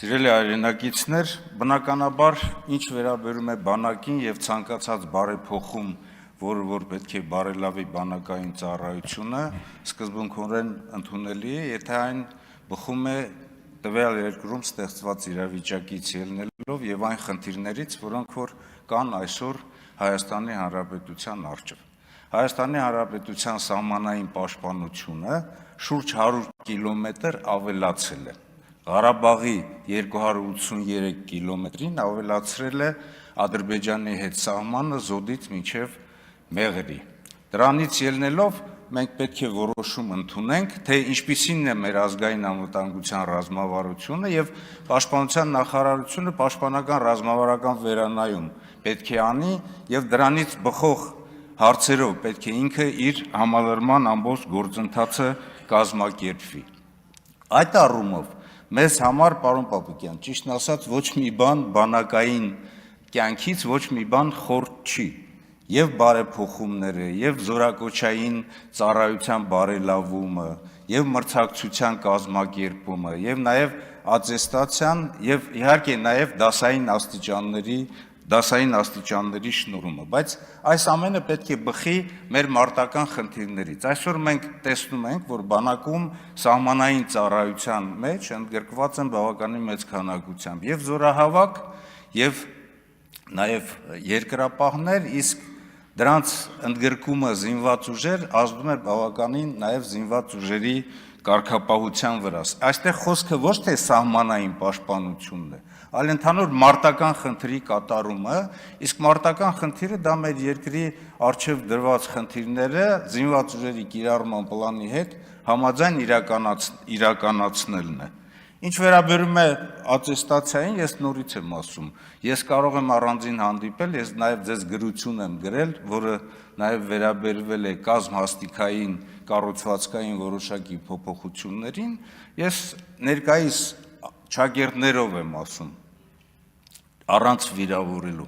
Սիրելի հայրենակիցներ, բնականաբար ինչ վերաբերում է բանակին եւ ցանկացած բարեփոխում, որ պետք է բարելավի բանակային ծառայությունը, սկզբունքորեն ընդունելի է, եթե այն բխում է տվյալ երկրում ստեղծված իրավիճակից ելնելով եւ այն խնդիրներից, որոնք որ կան այսօր Հայաստանի Հանրապետության առջեւ։ Հայաստանի Հանրապետության սահմանային պաշտպանությունը շուրջ 100 կիլոմետր ավելացել է։ Ղարաբաղի 283 կիլոմետրին ավելացրել է Ադրբեջանի հետ սահմանը Զոդից մինչև Մեղրի։ Դրանից ելնելով մենք պետք է որոշում ընդունենք, թե ինչպիսին է մեր ազգային անվտանգության ռազմավարությունը եւ Պաշտպանության նախարարությունը պաշտպանական ռազմավարական վերանայում պետք է անի եւ դրանից բխող հարցերով պետք է ինքը իր համալրման ամբողջ գործընթացը կազմակերպվի։ Այդ առումով մեզ համար, պարոն Պապիկյան, ճիշտն ասած, ոչ մի բան բանակային կյանքից ոչ մի բան խորտ չի, եւ բարեփոխումները, եւ զորակոչային ծառայության բարելավումը, եւ մրցակցության կազմակերպումը, եւ նաեւ ատեստացիան եւ իհարկե նաեւ դասային աստիճանների շնորհումը, բայց այս ամենը պետք է բխի մեր մարտական խնդիրներից։ Այսօր մենք տեսնում ենք, որ բանակում սահմանային ծառայության մեջ ընդգրկված են բավականին մեծ քանակությամբ եւ զորահավաք եւ նաեւ երկրապահներ, իսկ դրանց ընդգրկումը զինված ուժեր ազդում է բավականին նաեւ զինված ուժերի կարգապահության վրա։ Այստեղ խոսքը ոչ թե սահմանային պաշտպանությունն է, այլ ընդհանուր մարտական խնդրի կատարումը, իսկ մարտական խնդիրը դա մեր երկրի արժեվ դրված խնդիրները զինված ուժերի կիրառման պլանի հետ համաձայն իրականացնելն է։ Ինչ վերաբերում է ատեստացիային, ես նորից եմ ասում, ես կարող եմ առանձին հանդիպել, ես նաև ձեզ գրություն եմ գրել, որը նաև վերաբերվել է կազմհաստիկային կառուցվածքային որոշակի փոփոխություններին, ես ներկայիս ճակերտներով եմ ասում, առանց վիրավորելու,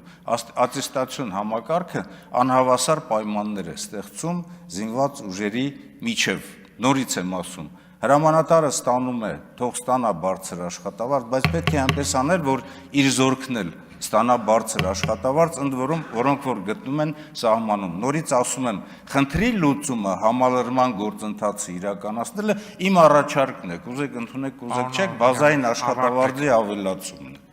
ատեստացիոն համակարգը անհավասար պայմաններ է ստեղծում զինված ուժերի միջև, նորից եմ ասում, հրամանատարը ստանում է, թող ստանա բարձր աշխատավարձ, բայց պետք է այնպես անել, որ իր զորքն էլ ստանա բարձր աշխատավարձ, ընդ որում, որոնք որ գտնում են սահմանում։ Նորից ասում եմ, խնդրի լուծումը համալրման գործընթացը իրականացնելը իմ առաջարկն է, կուզեք ընդունեք, կուզեք չեք, բազային աշխատավարձի ավելացումն է։